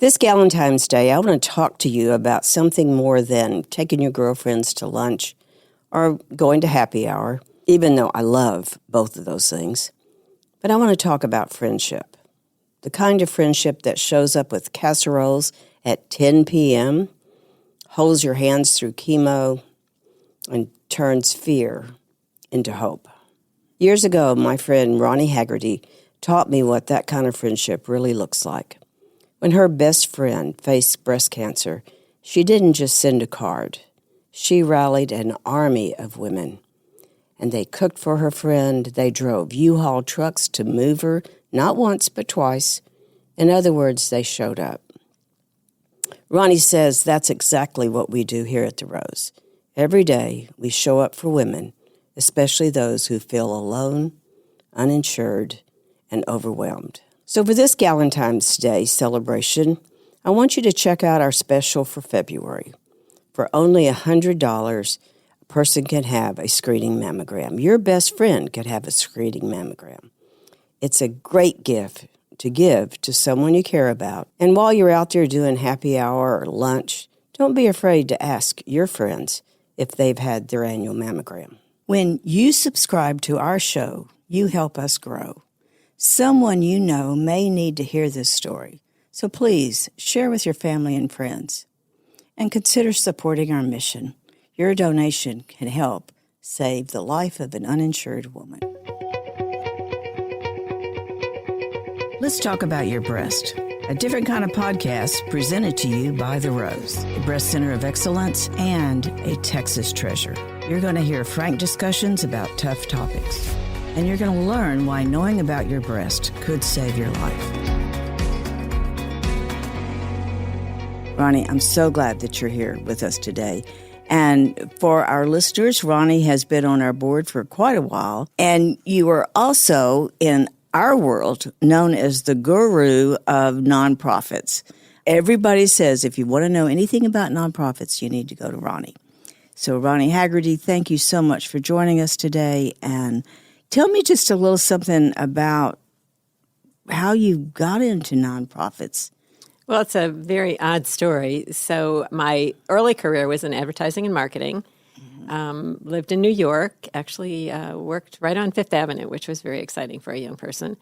This Valentine's Day, I want to talk to you about something more than taking your girlfriends to lunch or going to happy hour, even though I love both of those things. But I want to talk about friendship, the kind of friendship that shows up with casseroles at 10 p.m., holds your hands through chemo, and turns fear into hope. Years ago, my friend Ronnie Haggerty taught me what that kind of friendship really looks like. When her best friend faced breast cancer, she didn't just send a card. She rallied an army of women. And they cooked for her friend. They drove U-Haul trucks to move her, not once but twice. In other words, they showed up. Ronnie says that's exactly what we do here at The Rose. Every day, we show up for women, especially those who feel alone, uninsured, and overwhelmed. So for this Valentine's Day celebration, I want you to check out our special for February. For only $100, a person can have a screening mammogram. Your best friend could have a screening mammogram. It's a great gift to give to someone you care about. And while you're out there doing happy hour or lunch, don't be afraid to ask your friends if they've had their annual mammogram. When you subscribe to our show, you help us grow. Someone you know may need to hear this story, so please share with your family and friends. And consider supporting our mission. Your donation can help save the life of an uninsured woman. Let's talk about your breast. A different kind of podcast presented to you by The Rose, a breast center of excellence and a Texas treasure. You're going to hear frank discussions about tough topics. And you're going to learn why knowing about your breast could save your life. Ronnie, I'm so glad that you're here with us today. And for our listeners, Ronnie has been on our board for quite a while. And you are also, in our world, known as the guru of nonprofits. Everybody says if you want to know anything about nonprofits, you need to go to Ronnie. So Ronnie Haggerty, thank you so much for joining us today. And tell me just a little something about how you got into nonprofits. Well, it's a very odd story. So my early career was in advertising and marketing. Lived in New York, actually worked right on Fifth Avenue, which was very exciting for a young person.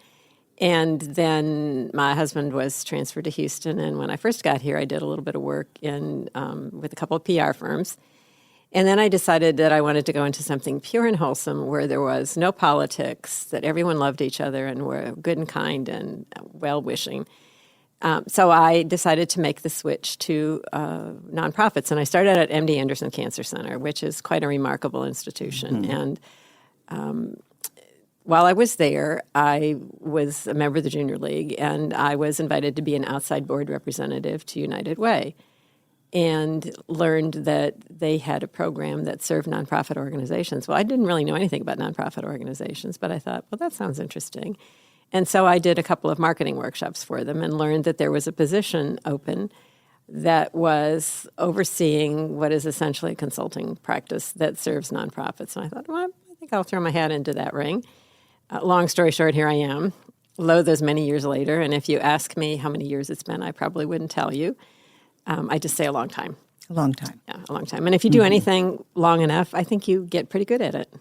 And then my husband was transferred to Houston. And when I first got here, I did a little bit of work with a couple of PR firms. And then I decided that I wanted to go into something pure and wholesome where there was no politics, that everyone loved each other and were good and kind and well-wishing. So I decided to make the switch to nonprofits. And I started at MD Anderson Cancer Center, which is quite a remarkable institution. Mm-hmm. And while I was there, I was a member of the Junior League, and I was invited to be an outside board representative to United Way, and learned that they had a program that served nonprofit organizations. Well, I didn't really know anything about nonprofit organizations, but I thought, well, that sounds interesting. And so I did a couple of marketing workshops for them and learned that there was a position open that was overseeing what is essentially a consulting practice that serves nonprofits. And I thought, well, I think I'll throw my hat into that ring. Long story short, here I am, lo those many years later. And if you ask me how many years it's been, I probably wouldn't tell you. I just say a long time. A long time. Yeah, a long time. And if you do anything long enough, I think you get pretty good at it.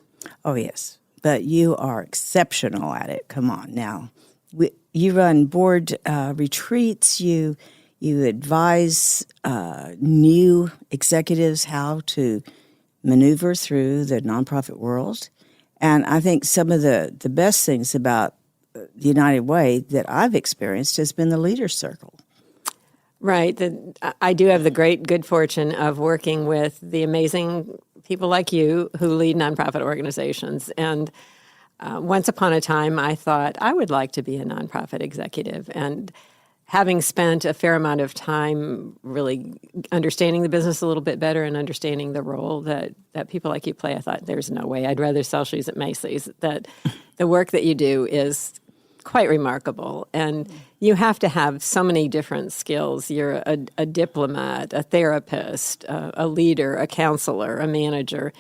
Oh, yes. But you are exceptional at it. Come on now. You run board retreats. You advise new executives how to maneuver through the nonprofit world. And I think some of the best things about the United Way that I've experienced has been the Leaders Circle. Right. I do have the great good fortune of working with the amazing people like you who lead nonprofit organizations. And once upon a time, I thought I would like to be a nonprofit executive. And having spent a fair amount of time really understanding the business a little bit better and understanding the role that people like you play, I thought there's no way I'd rather sell shoes at Macy's. That the work that you do is quite remarkable. And you have to have so many different skills. You're a diplomat, a therapist, a leader, a counselor, a manager.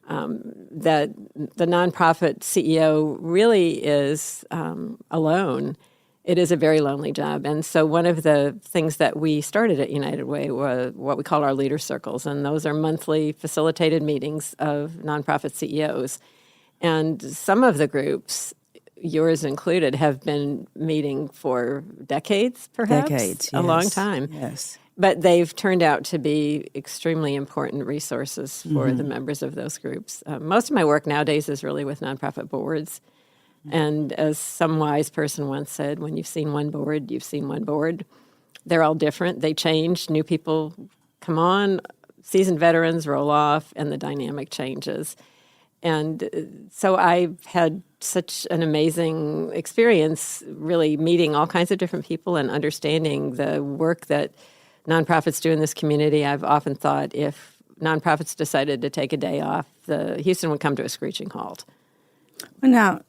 That the nonprofit CEO really is alone It is a very lonely job. And so one of the things that we started at United Way was what we call our leader circles. And those are monthly facilitated meetings of nonprofit CEOs. And some of the groups, yours included, have been meeting for decades, perhaps? Decades, A yes. long time. Yes. But they've turned out to be extremely important resources for the members of those groups. Most of my work nowadays is really with nonprofit boards. And as some wise person once said, when you've seen one board, you've seen one board. They're all different. They change. New people come on, seasoned veterans roll off, and the dynamic changes. And so I've had such an amazing experience really meeting all kinds of different people and understanding the work that nonprofits do in this community. I've often thought if nonprofits decided to take a day off, Houston would come to a screeching halt. Well, now,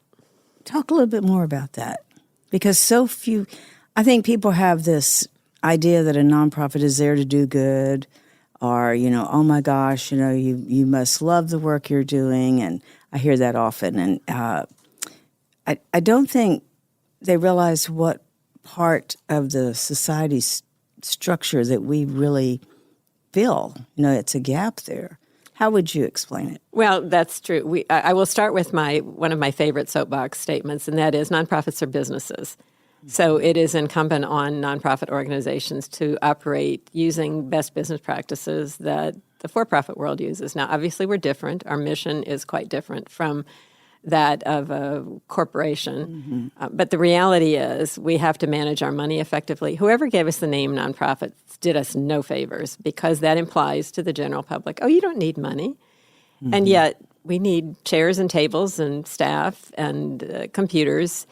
talk a little bit more about that, because so few, I think people have this idea that a nonprofit is there to do good, or, oh my gosh, you must love the work you're doing, and I hear that often. And I don't think they realize what part of the society's structure that we really fill. It's a gap there. How would you explain it? Well, that's true. I will start with one of my favorite soapbox statements, and that is nonprofits are businesses. So it is incumbent on nonprofit organizations to operate using best business practices that the for-profit world uses. Now, obviously, we're different. Our mission is quite different from that of a corporation. But the reality is we have to manage our money effectively. Whoever gave us the name nonprofits did us no favors, because that implies to the general public, oh, you don't need money. And yet we need chairs and tables and staff and computers.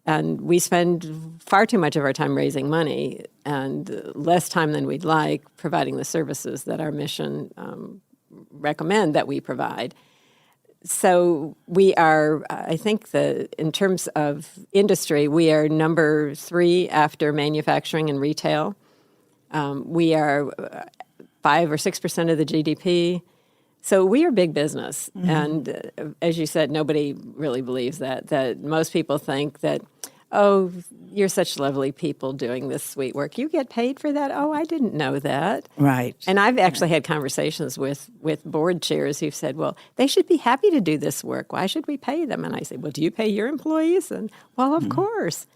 And we spend far too much of our time raising money and less time than we'd like providing the services that our mission recommend that we provide. So we are, I think in terms of industry, we are number 3 after manufacturing and retail. We are 5 or 6% of the GDP. So we are big business. And as you said, nobody really believes that most people think that, oh, you're such lovely people doing this sweet work. You get paid for that? Oh, I didn't know that. Right. And I've actually had conversations with board chairs who've said, well, they should be happy to do this work. Why should we pay them? And I say, well, do you pay your employees? And, well, of course.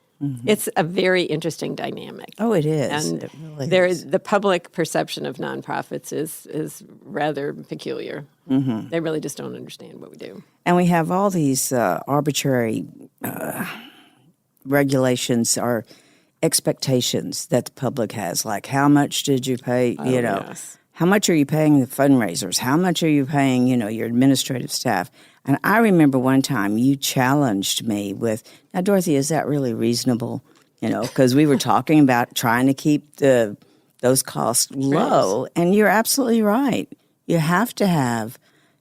It's a very interesting dynamic. Oh, it is. And it really is. The public perception of nonprofits is rather peculiar. They really just don't understand what we do. And we have all these arbitrary regulations or expectations that the public has, like how much did you pay, Yes. How much are you paying the fundraisers? How much are you paying, your administrative staff? And I remember one time you challenged me with, now, Dorothy, is that really reasonable? Because we were talking about trying to keep those costs low. And you're absolutely right. You have to have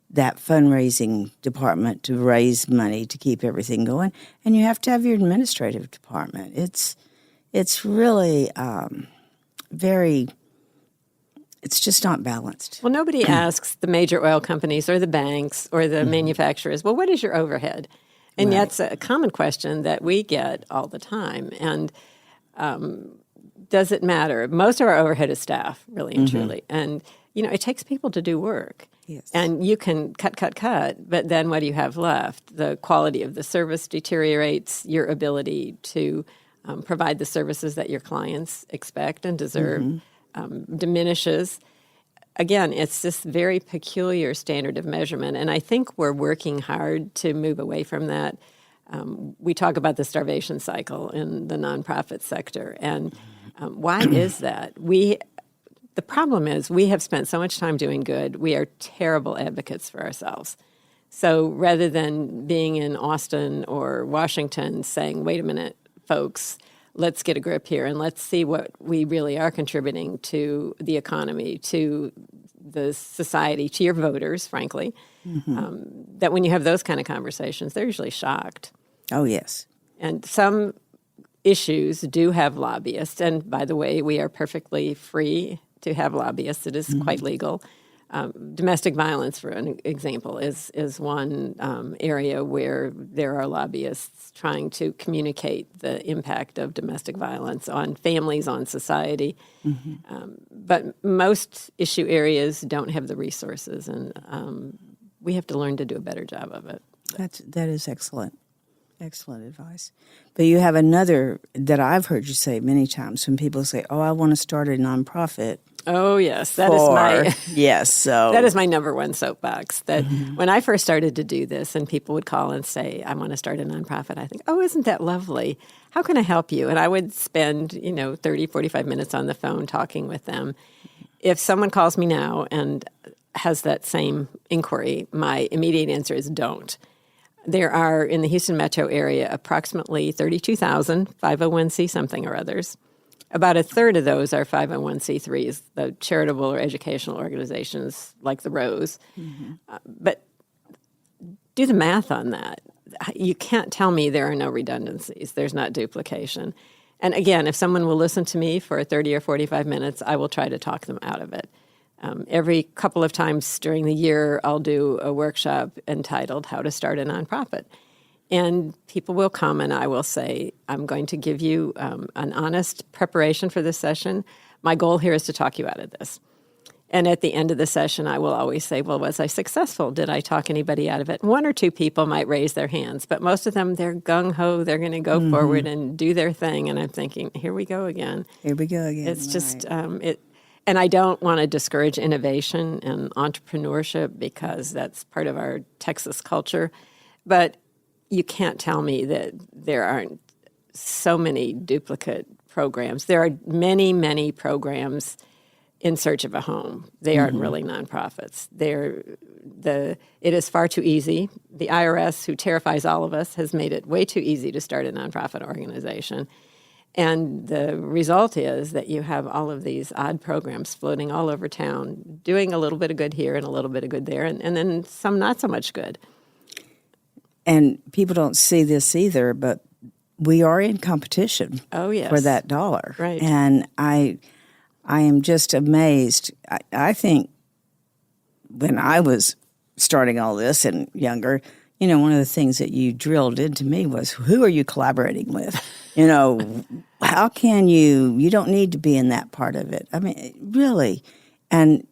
that fundraising department to raise money to keep everything going. And you have to have your administrative department. It's really it's just not balanced. Well, nobody asks the major oil companies or the banks or the manufacturers, well, what is your overhead? And yet it's a common question that we get all the time. And does it matter? Most of our overhead is staff, really and truly. And, it takes people to do work. Yes. And you can cut, but then what do you have left? The quality of the service deteriorates, your ability to provide the services that your clients expect and deserve diminishes. Again, it's this very peculiar standard of measurement, and I think we're working hard to move away from that. We talk about the starvation cycle in the nonprofit sector, and why is that? The problem is we have spent so much time doing good, we are terrible advocates for ourselves. So rather than being in Austin or Washington saying, wait a minute, folks, let's get a grip here and let's see what we really are contributing to the economy, to the society, to your voters, frankly, that when you have those kind of conversations, they're usually shocked. Oh, yes. And some issues do have lobbyists. And by the way, we are perfectly free to have lobbyists. It is quite legal. Domestic violence, for an example, is one area where there are lobbyists trying to communicate the impact of domestic violence on families, on society. But most issue areas don't have the resources, and we have to learn to do a better job of it. That is excellent. Excellent advice. But you have another that I've heard you say many times when people say, "Oh, I want to start a nonprofit." Oh yes, that is my yes. So that is my number one soapbox. That when I first started to do this, and people would call and say, "I want to start a nonprofit," I think, "Oh, isn't that lovely? How can I help you?" And I would spend 30, 45 minutes on the phone talking with them. If someone calls me now and has that same inquiry, my immediate answer is don't. There are, in the Houston metro area, approximately 32,000 501c something or others. About a third of those are 501c3s, the charitable or educational organizations like the Rose. But do the math on that. You can't tell me there are no redundancies. There's not duplication. And again, if someone will listen to me for 30 or 45 minutes, I will try to talk them out of it. Every couple of times during the year, I'll do a workshop entitled How to Start a Nonprofit. And people will come and I will say, I'm going to give you an honest preparation for this session. My goal here is to talk you out of this. And at the end of the session, I will always say, well, was I successful? Did I talk anybody out of it? One or two people might raise their hands, but most of them, they're gung-ho. They're going to go forward and do their thing. And I'm thinking, here we go again. Here we go again. It's just, and I don't want to discourage innovation and entrepreneurship because that's part of our Texas culture. But you can't tell me that there aren't so many duplicate programs. There are many, many programs in search of a home. They aren't really nonprofits. It is far too easy. The IRS, who terrifies all of us, has made it way too easy to start a nonprofit organization. And the result is that you have all of these odd programs floating all over town, doing a little bit of good here and a little bit of good there, and then some not so much good. And people don't see this either, but we are in competition for that dollar. Right. And I am just amazed. I think when I was starting all this and younger, one of the things that you drilled into me was, who are you collaborating with? How can you don't need to be in that part of it. I mean, really. And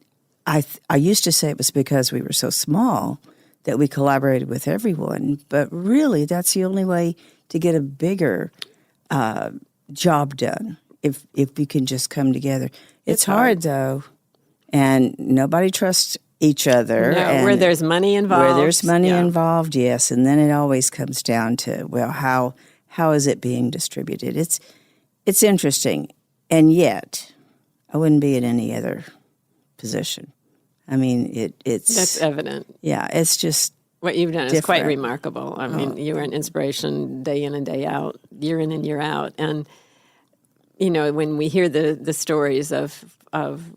I used to say it was because we were so small that we collaborated with everyone, but really that's the only way to get a bigger job done, if we can just come together. It's hard, though, and nobody trusts each other. No, and where there's money involved. Where there's money involved, yes, and then it always comes down to, well, how is it being distributed? It's interesting, and yet I wouldn't be in any other position. I mean, it's... That's evident. Yeah, it's just what you've done different. is quite remarkable. I mean, you are an inspiration day in and day out, year in and year out. And, when we hear the stories of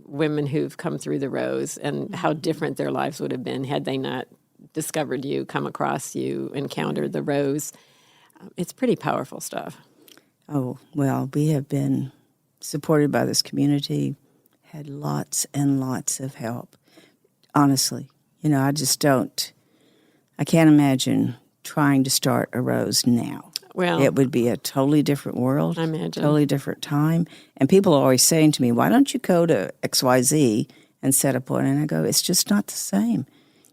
women who've come through the Rose and how different their lives would have been had they not discovered you, come across you, encountered the Rose, it's pretty powerful stuff. Oh, well, we have been supported by this community, had lots and lots of help. Honestly, I can't imagine trying to start a Rose now. Well, it would be a totally different world, I imagine. Totally different time. And people are always saying to me, why don't you go to XYZ and set up one? And I go, it's just not the same.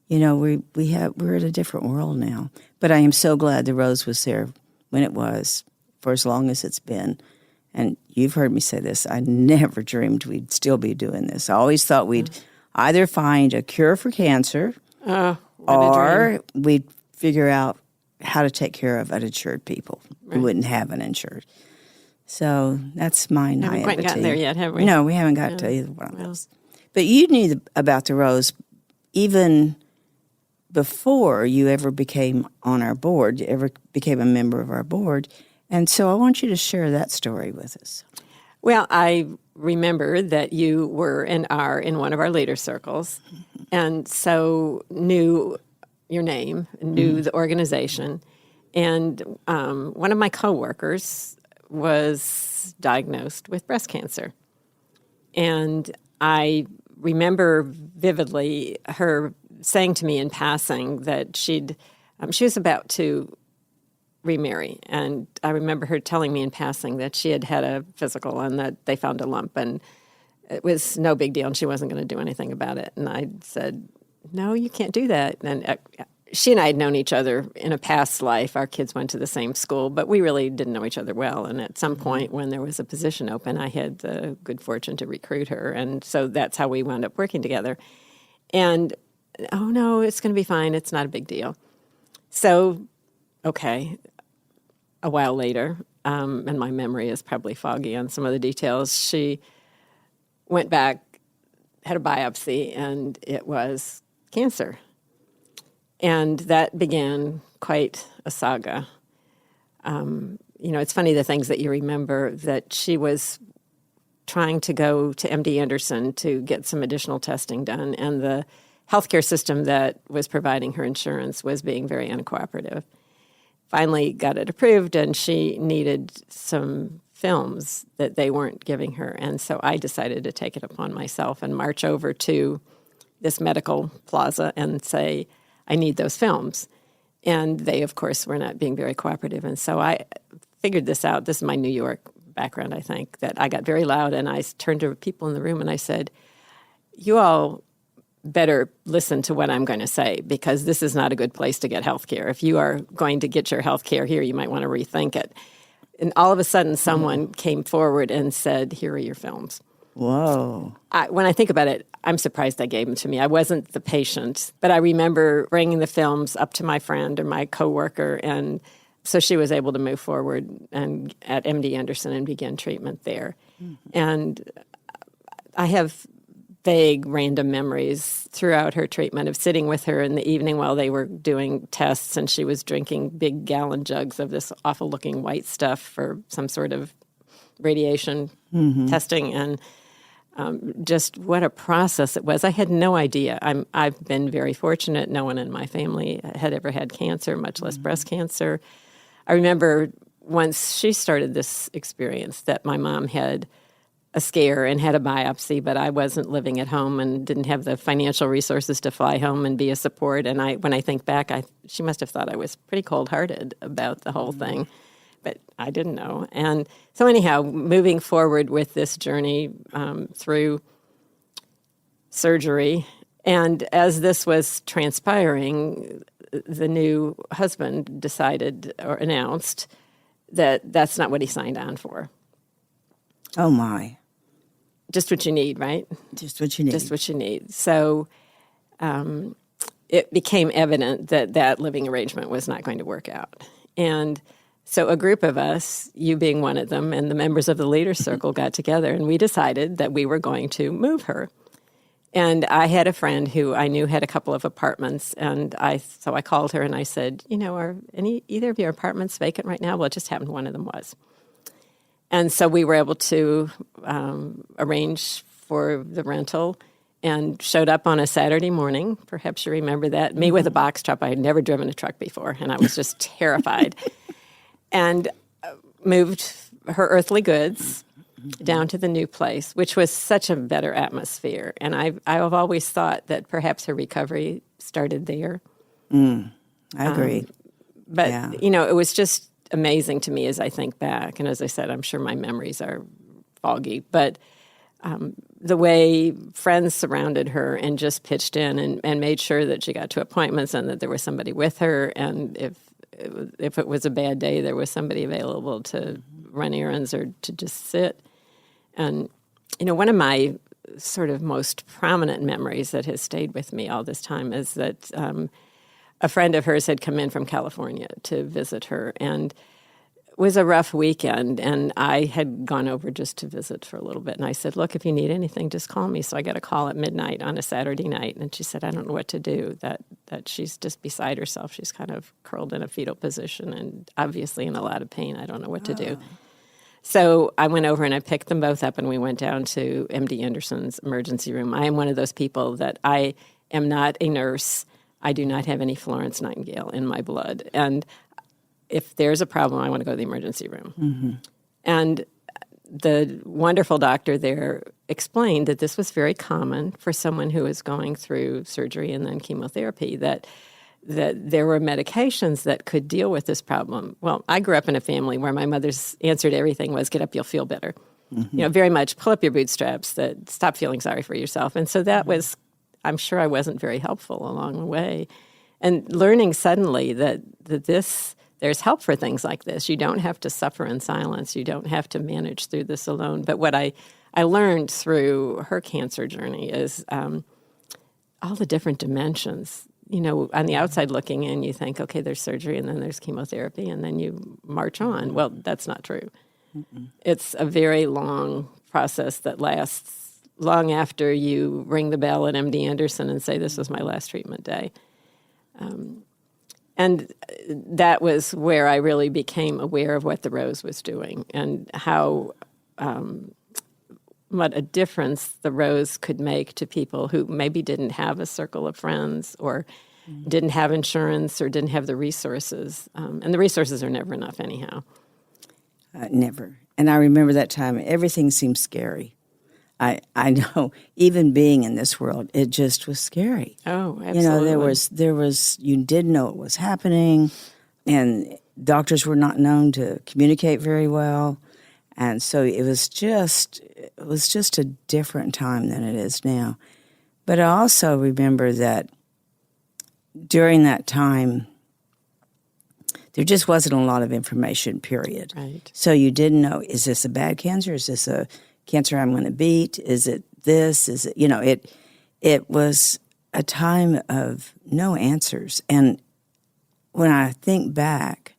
We're at a different world now. But I am so glad the Rose was there when it was, for as long as it's been. And you've heard me say this, I never dreamed we'd still be doing this. I always thought we'd either find a cure for cancer or we'd figure out how to take care of uninsured people who wouldn't have an insured. So that's my naivety. Haven't quite gotten there yet, have we? No, we haven't got to either one of those. But you knew about the Rose even before you ever became on our board, ever became a member of our board. And so I want you to share that story with us. Well, I remember that you were and are in one of our leader circles, and so knew your name, knew the organization. And one of my coworkers was diagnosed with breast cancer. And I remember vividly her saying to me in passing that she was about to remarry. And I remember her telling me in passing that she had had a physical and that they found a lump and it was no big deal and she wasn't going to do anything about it. And I said, no, you can't do that. And she and I had known each other in a past life. Our kids went to the same school, but we really didn't know each other well. And at some point when there was a position open, I had the good fortune to recruit her. And so that's how we wound up working together. And, oh, no, it's going to be fine. It's not a big deal. So, okay, a while later, and my memory is probably foggy on some of the details, she went back, had a biopsy, and it was cancer. And that began quite a saga. It's funny the things that you remember, that she was trying to go to MD Anderson to get some additional testing done, and the healthcare system that was providing her insurance was being very uncooperative. Finally got it approved, and she needed some films that they weren't giving her. And so I decided to take it upon myself and march over to this medical plaza and say, I need those films. And they, of course, were not being very cooperative. And so I figured this out. This is my New York background, I think, that I got very loud and I turned to people in the room and I said, you all better listen to what I'm going to say, because this is not a good place to get health care. If you are going to get your health care here, you might want to rethink it. And all of a sudden, someone came forward and said, here are your films. Whoa. When I think about it, I'm surprised they gave them to me. I wasn't the patient, but I remember bringing the films up to my friend or my coworker, and so she was able to move forward and at MD Anderson and begin treatment there. Mm-hmm. And I have vague, random memories throughout her treatment of sitting with her in the evening while they were doing tests, and she was drinking big gallon jugs of this awful-looking white stuff for some sort of radiation testing, and just what a process it was. I had no idea. I've been very fortunate. No one in my family had ever had cancer, much less breast cancer. I remember once she started this experience that my mom had a scare and had a biopsy, but I wasn't living at home and didn't have the financial resources to fly home and be a support. And when I think back, she must have thought I was pretty cold-hearted about the whole thing, but I didn't know. And so anyhow, moving forward with this journey through surgery, and as this was transpiring, the new husband decided or announced that that's not what he signed on for. Oh, my. Just what you need, right? Just what you need. Just what you need. So it became evident that that living arrangement was not going to work out. And so a group of us, you being one of them, and the members of the Leaders Circle got together, and we decided that we were going to move her. And I had a friend who I knew had a couple of apartments, and so I called her and I said, are either of your apartments vacant right now? Well, it just happened one of them was. And so we were able to arrange for the rental and showed up on a Saturday morning. Perhaps you remember that. Me with a box truck. I had never driven a truck before, and I was just terrified. And moved her earthly goods down to the new place, which was such a better atmosphere. And I've always thought that perhaps her recovery started there. I agree. But, it was just amazing to me as I think back. And as I said, I'm sure my memories are foggy. But the way friends surrounded her and just pitched in and made sure that she got to appointments and that there was somebody with her. And if it was a bad day, there was somebody available to run errands or to just sit. And, one of my sort of most prominent memories that has stayed with me all this time is that a friend of hers had come in from California to visit her, and it was a rough weekend, and I had gone over just to visit for a little bit. And I said, look, if you need anything, just call me. So I got a call at midnight on a Saturday night, and she said, I don't know what to do, that she's just beside herself. She's kind of curled in a fetal position and obviously in a lot of pain. I don't know what to do. So I went over and I picked them both up, and we went down to MD Anderson's emergency room. I am one of those people that I am not a nurse. I do not have any Florence Nightingale in my blood. And if there's a problem, I want to go to the emergency room. Mm-hmm. And the wonderful doctor there explained that this was very common for someone who was going through surgery and then chemotherapy, that there were medications that could deal with this problem. Well, I grew up in a family where my mother's answer to everything was, get up, you'll feel better. Very much pull up your bootstraps, that stop feeling sorry for yourself. And so that was, I'm sure I wasn't very helpful along the way. And learning suddenly that there's help for things like this. You don't have to suffer in silence. You don't have to manage through this alone. But what I learned through her cancer journey is all the different dimensions. On the outside looking in, you think, okay, there's surgery and then there's chemotherapy and then you march on. Well, that's not true. Mm-mm. It's a very long process that lasts long after you ring the bell at MD Anderson and say, this was my last treatment day. And that was where I really became aware of what the rose was doing and how what a difference the rose could make to people who maybe didn't have a circle of friends or didn't have insurance or didn't have the resources. And the resources are never enough anyhow. Never. And I remember that time, everything seemed scary. I know, even being in this world, it just was scary. Oh, absolutely. There was you didn't know what was happening, and doctors were not known to communicate very well, and so it was just a different time than it is now. But I also remember that during that time, there just wasn't a lot of information, period. Right. So you didn't know, is this a bad cancer? Is this a cancer I'm going to beat? Is it this? Is it, it was a time of no answers. And when I think back,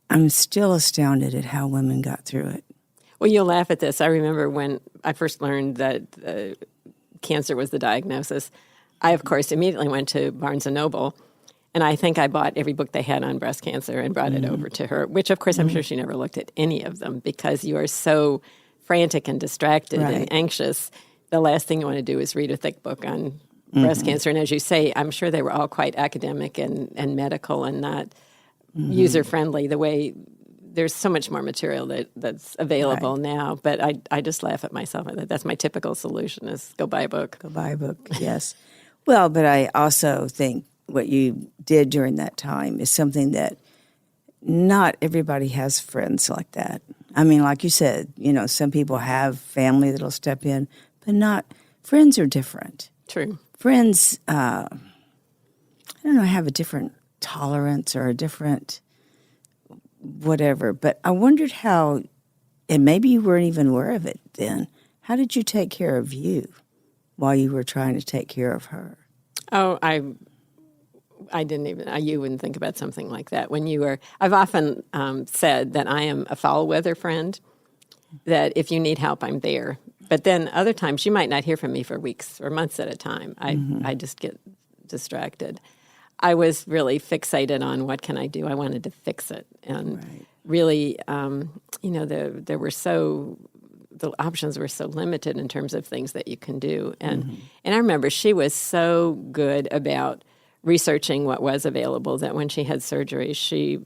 I'm still astounded at how women got through it. Well, you'll laugh at this. I remember when I first learned that cancer was the diagnosis, I, of course, immediately went to Barnes & Noble, and I think I bought every book they had on breast cancer and brought it over to her, which, of course, I'm sure she never looked at any of them because you are so frantic and distracted and anxious. The last thing you want to do is read a thick book on breast cancer. And as you say, I'm sure they were all quite academic and medical and not user-friendly the way there's so much more material that's available now. But I just laugh at myself. That's my typical solution is go buy a book. Go buy a book, yes. Well, but I also think what you did during that time is something that not everybody has friends like that. I mean, like you said, some people have family that'll step in, but not friends are different. True. Friends, I don't know, have a different tolerance or a different whatever. But I wondered how, and maybe you weren't even aware of it then, how did you take care of you while you were trying to take care of her? Oh, I didn't even, you wouldn't think about something like that. I've often said that I am a foul weather friend, that if you need help, I'm there. But then other times you might not hear from me for weeks or months at a time. I just get distracted. I was really fixated on what can I do. I wanted to fix it. And really, there were the options were so limited in terms of things that you can do. And I remember she was so good about researching what was available that when she had surgery, she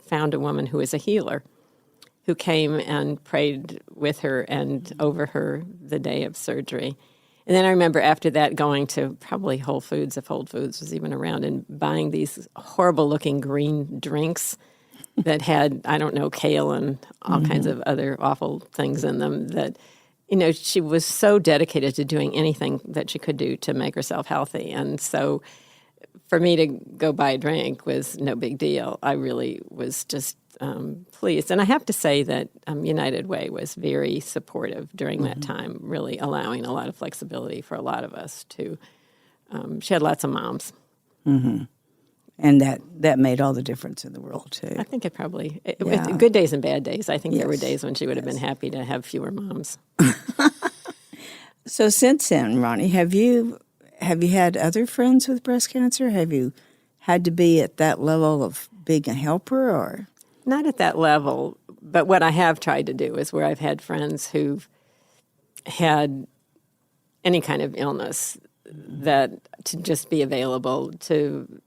found a woman who was a healer who came and prayed with her and over her the day of surgery. And then I remember after that going to probably Whole Foods, if Whole Foods was even around, and buying these horrible-looking green drinks that had, I don't know, kale and all kinds of other awful things in them that, she was so dedicated to doing anything that she could do to make herself healthy. And so for me to go buy a drink was no big deal. I really was just pleased. And I have to say that United Way was very supportive during that time, really allowing a lot of flexibility for a lot of us to. She had lots of moms. Mm-hmm. And that made all the difference in the world, too. I think it probably, with good days and bad days, I think there were days when she would have been happy to have fewer moms. So since then, Ronnie, have you had other friends with breast cancer? Have you had to be at that level of being a helper, or? Not at that level, but what I have tried to do is where I've had friends who've had any kind of illness, that to just be available to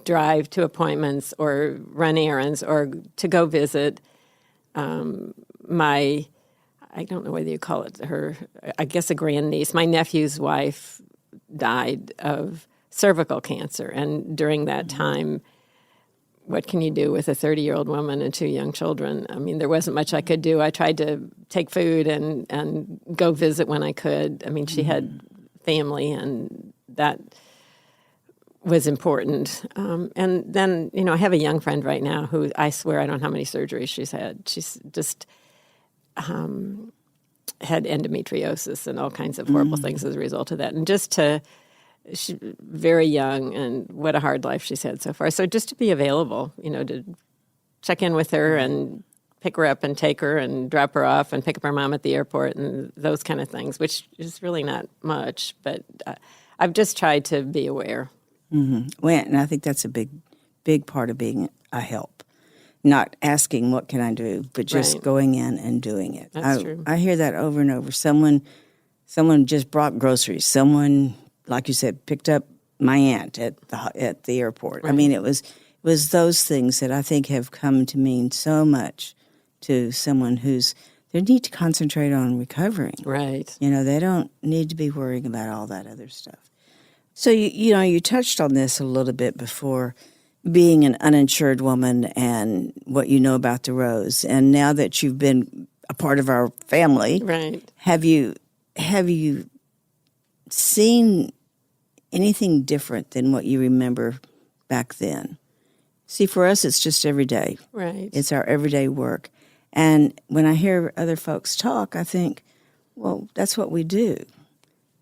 drive to appointments or run errands or to go visit. I don't know whether you call it I guess a grandniece, my nephew's wife died of cervical cancer. And during that time, what can you do with a 30-year-old woman and 2 young children? I mean, there wasn't much I could do. I tried to take food and go visit when I could. I mean, she had family, and that was important. And then, I have a young friend right now who I swear I don't know how many surgeries she's had. She's just had endometriosis and all kinds of horrible things as a result of that. And she's very young, and what a hard life she's had so far. So just to be available, to check in with her and pick her up and take her and drop her off and pick up her mom at the airport and those kind of things, which is really not much. But I've just tried to be aware. Mm-hmm. Well, and I think that's a big part of being a help. Not asking what can I do, but just going in and doing it. That's true. I hear that over and over. Someone just brought groceries. Someone, like you said, picked up my aunt at the airport. Right. I mean, it was those things that I think have come to mean so much to someone they need to concentrate on recovering. Right. They don't need to be worrying about all that other stuff. So you touched on this a little bit before, being an uninsured woman and what you know about the Rose. And now that you've been a part of our family, right? Have you seen anything different than what you remember back then? See, for us, it's just every day. Right. It's our everyday work. And when I hear other folks talk, I think, well, that's what we do.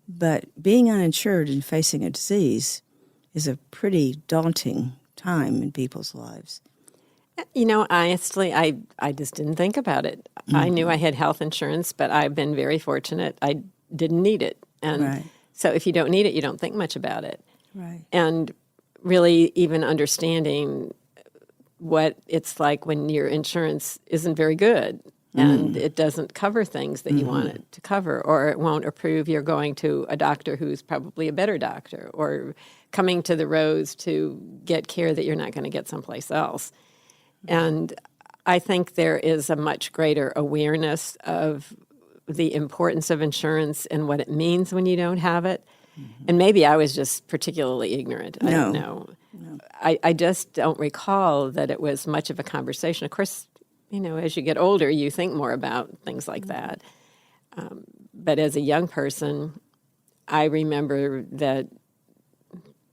But being uninsured and facing a disease is a pretty daunting time in people's lives. Honestly, I just didn't think about it. Mm-hmm. I knew I had health insurance, but I've been very fortunate. I didn't need it. And so if you don't need it, you don't think much about it. Right. And really even understanding what it's like when your insurance isn't very good and it doesn't cover things that you want it to cover, or it won't approve you're going to a doctor who's probably a better doctor, or coming to the Rose to get care that you're not going to get someplace else. And I think there is a much greater awareness of the importance of insurance and what it means when you don't have it. Mm-hmm. And maybe I was just particularly ignorant. I don't know. No. I just don't recall that it was much of a conversation. Of course, as you get older, you think more about things like that. But as a young person, I remember that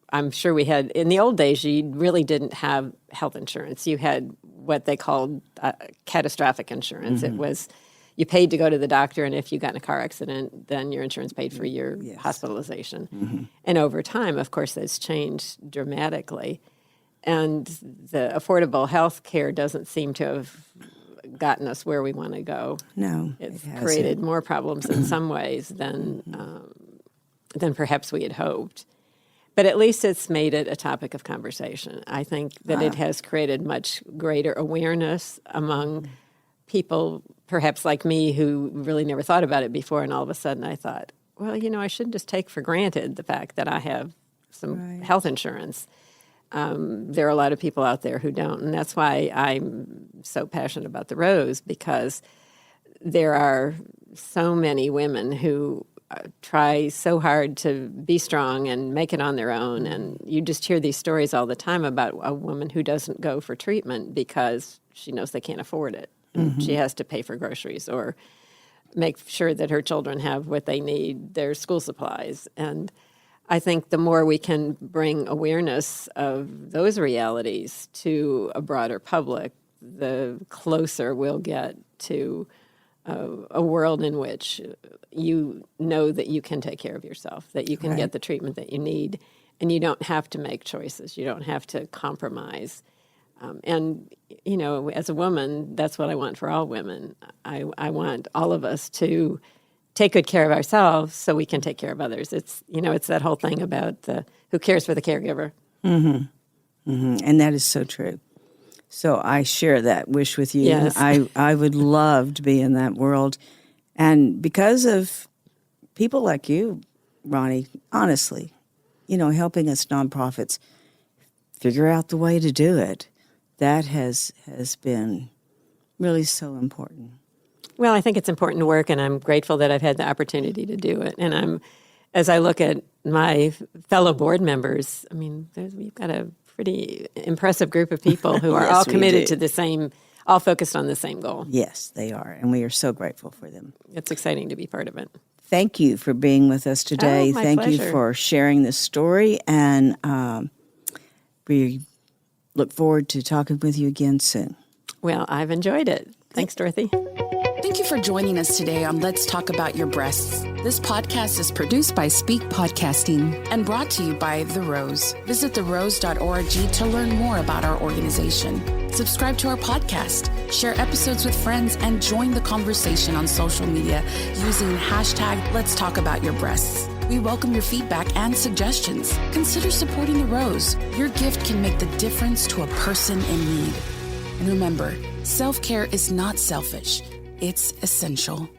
I'm sure we had, in the old days, you really didn't have health insurance. You had what they called catastrophic insurance. Mm-hmm. It was, you paid to go to the doctor, and if you got in a car accident, then your insurance paid for your hospitalization. Mm-hmm. And over time, of course, that's changed dramatically. And the affordable health care doesn't seem to have gotten us where we want to go. No, it's created more problems in some ways than perhaps we had hoped. But at least it's made it a topic of conversation. I think that it has created much greater awareness among people, perhaps like me, who really never thought about it before. And all of a sudden I thought, well, I shouldn't just take for granted the fact that I have some health insurance. There are a lot of people out there who don't. And that's why I'm so passionate about the Rose, because there are so many women who try so hard to be strong and make it on their own. And you just hear these stories all the time about a woman who doesn't go for treatment because she knows they can't afford it. Mm-hmm. She has to pay for groceries or make sure that her children have what they need, their school supplies. And I think the more we can bring awareness of those realities to a broader public, the closer we'll get to a world in which you know that you can take care of yourself, that you can get the treatment that you need, and you don't have to make choices. You don't have to compromise. And, as a woman, that's what I want for all women. I want all of us to take good care of ourselves so we can take care of others. It's, it's that whole thing about who cares for the caregiver. Mm-hmm. Mm-hmm. And that is so true. So I share that wish with you. Yes. I would love to be in that world. And because of people like you, Ronnie, honestly, helping us nonprofits figure out the way to do it, that has been really so important. Well, I think it's important work, and I'm grateful that I've had the opportunity to do it. And as I look at my fellow board members, I mean, we've got a pretty impressive group of people who are Yes, all we committed do. to the same, all focused on the same goal. Yes, they are, and we are so grateful for them. It's exciting to be part of it. Thank you for being with us today. Oh, my Thank you pleasure. for sharing this story, and we look forward to talking with you again soon. Well, I've enjoyed it. Thanks, Dorothy. Thank you for joining us today on Let's Talk About Your Breasts. This podcast is produced by Speak Podcasting and brought to you by The Rose. Visit therose.org to learn more about our organization. Subscribe to our podcast, share episodes with friends, and join the conversation on social media using hashtag Let's Talk About Your Breasts. We welcome your feedback and suggestions. Consider supporting The Rose. Your gift can make the difference to a person in need. And remember, self-care is not selfish. It's essential.